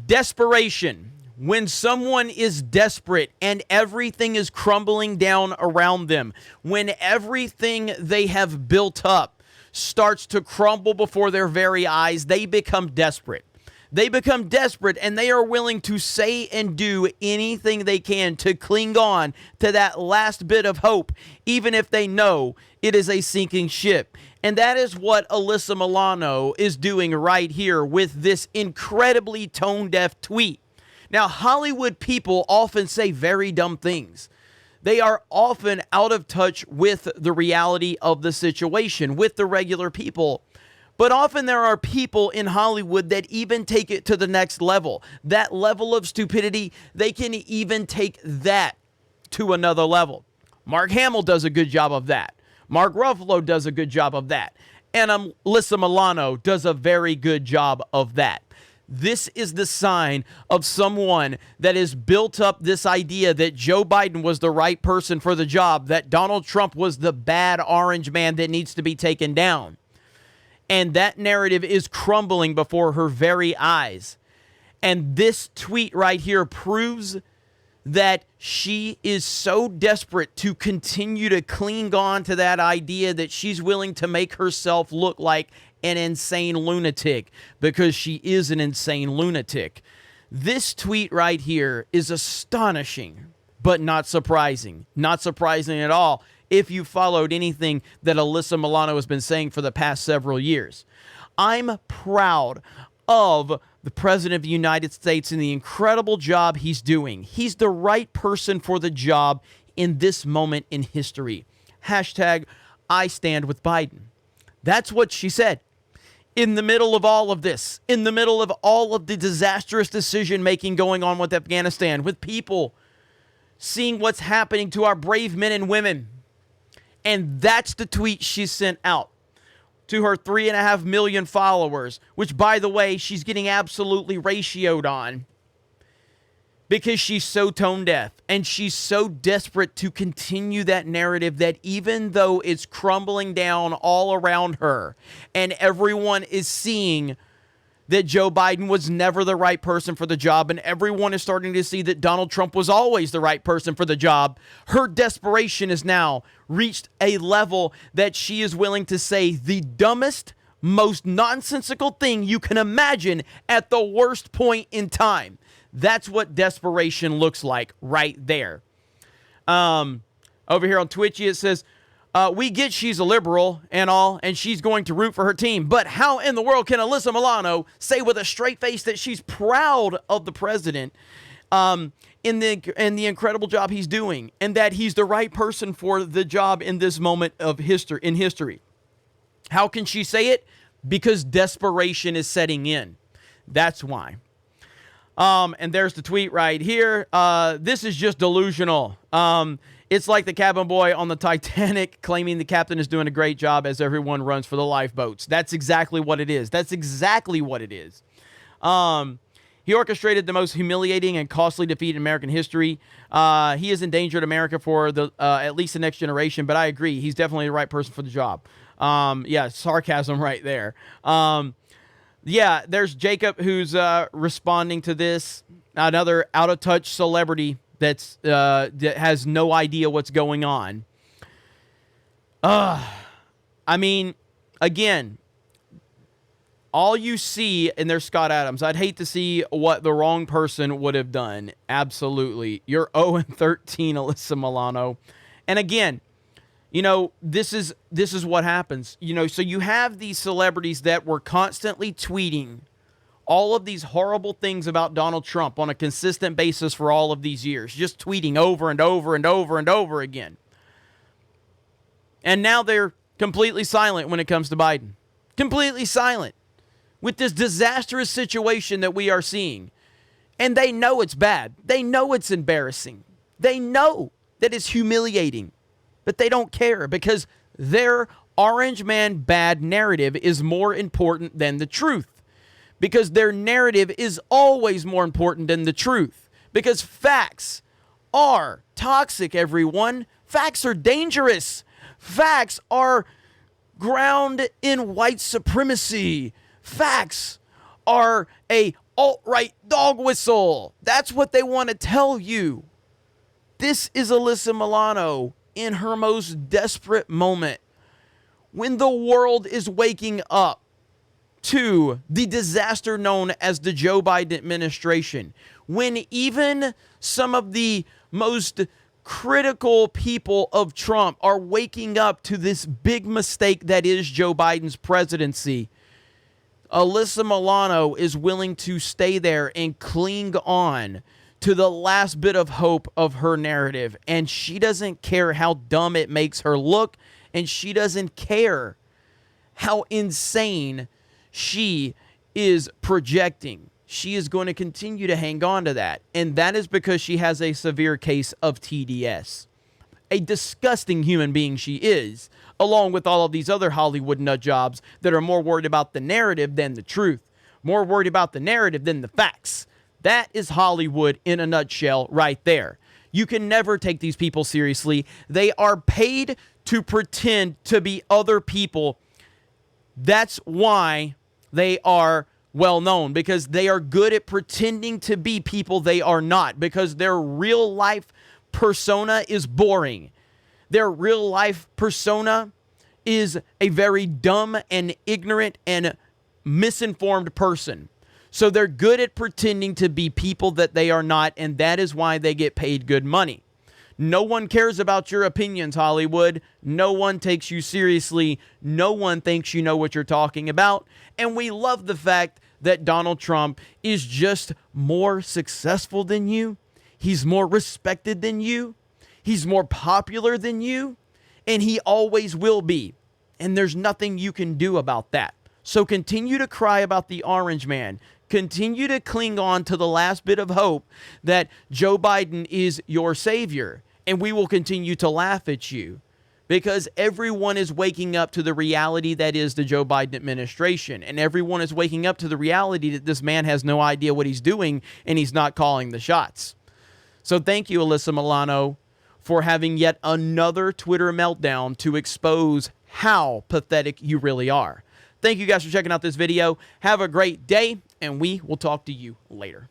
Desperation. When someone is desperate and everything is crumbling down around them, when everything they have built up starts to crumble before their very eyes, they become desperate. They become desperate and they are willing to say and do anything they can to cling on to that last bit of hope, even if they know it is a sinking ship. And that is what Alyssa Milano is doing right here with this incredibly tone-deaf tweet. Now, Hollywood people often say very dumb things. They are often out of touch with the reality of the situation, with the regular people. But often there are people in Hollywood that even take it to the next level. That level of stupidity, they can even take that to another level. Mark Hamill does a good job of that. Mark Ruffalo does a good job of that. And Alyssa Milano does a very good job of that. This is the sign of someone that has built up this idea that Joe Biden was the right person for the job, that Donald Trump was the bad orange man that needs to be taken down. And that narrative is crumbling before her very eyes. And this tweet right here proves that she is so desperate to continue to cling on to that idea that she's willing to make herself look like an insane lunatic, because she is an insane lunatic. This tweet right here is astonishing, but not surprising. Not surprising at all if you followed anything that Alyssa Milano has been saying for the past several years. I'm proud of the President of the United States and the incredible job he's doing. He's the right person for the job in this moment in history. Hashtag I stand with Biden. That's what she said. In the middle of all of this, in the middle of all of the disastrous decision-making going on with Afghanistan, with people seeing what's happening to our brave men and women. And that's the tweet she sent out to her 3.5 million followers, which, by the way, she's getting absolutely ratioed on because she's so tone deaf and she's so desperate to continue that narrative that even though it's crumbling down all around her and everyone is seeing that Joe Biden was never the right person for the job and everyone is starting to see that Donald Trump was always the right person for the job, her desperation has now reached a level that she is willing to say the dumbest, most nonsensical thing you can imagine at the worst point in time. That's what desperation looks like right there. Over here on Twitchy, it says, we get she's a liberal and all, and she's going to root for her team. But how in the world can Alyssa Milano say with a straight face that she's proud of the president in the incredible job he's doing and that he's the right person for the job in this moment of history? How can she say it? Because desperation is setting in. That's why. And there's the tweet right here. This is just delusional. It's like the cabin boy on the Titanic claiming the captain is doing a great job as everyone runs for the lifeboats. That's exactly what it is. That's exactly what it is. He orchestrated the most humiliating and costly defeat in American history. He has endangered America for the at least the next generation, but I agree. He's definitely the right person for the job. Yeah, sarcasm right there. Yeah, there's Jacob who's responding to this. Another out-of-touch celebrity that has no idea what's going on. I mean, again, all you see, and there's Scott Adams. I'd hate to see what the wrong person would have done. Absolutely. You're 0-13, Alyssa Milano. And again, you know, this is what happens. You know, so you have these celebrities that were constantly tweeting all of these horrible things about Donald Trump on a consistent basis for all of these years, just tweeting over and over and over and over again. And now they're completely silent when it comes to Biden. Completely silent with this disastrous situation that we are seeing. And they know it's bad. They know it's embarrassing. They know that it's humiliating. But they don't care because their orange man bad narrative is more important than the truth. Because their narrative is always more important than the truth. Because facts are toxic, everyone. Facts are dangerous. Facts are ground in white supremacy. Facts are a alt-right dog whistle. That's what they want to tell you. This is Alyssa Milano in her most desperate moment. When the world is waking up to the disaster known as the Joe Biden administration, when even some of the most critical people of Trump are waking up to this big mistake that is Joe Biden's presidency, Alyssa Milano is willing to stay there and cling on to the last bit of hope of her narrative. And she doesn't care how dumb it makes her look, and she doesn't care how insane she is projecting. She is going to continue to hang on to that. And that is because she has a severe case of TDS. A disgusting human being she is, along with all of these other Hollywood nut jobs that are more worried about the narrative than the truth, more worried about the narrative than the facts. That is Hollywood in a nutshell right there. You can never take these people seriously. They are paid to pretend to be other people. That's why they are well known, because they are good at pretending to be people they are not, because their real life persona is boring. Their real life persona is a very dumb and ignorant and misinformed person. So they're good at pretending to be people that they are not, and that is why they get paid good money. No one cares about your opinions, Hollywood. No one takes you seriously. No one thinks you know what you're talking about. And we love the fact that Donald Trump is just more successful than you. He's more respected than you. He's more popular than you. And he always will be. And there's nothing you can do about that. So continue to cry about the orange man. Continue to cling on to the last bit of hope that Joe Biden is your savior. And we will continue to laugh at you, because everyone is waking up to the reality that is the Joe Biden administration. And everyone is waking up to the reality that this man has no idea what he's doing and he's not calling the shots. So thank you, Alyssa Milano, for having yet another Twitter meltdown to expose how pathetic you really are. Thank you guys for checking out this video. Have a great day, and we will talk to you later.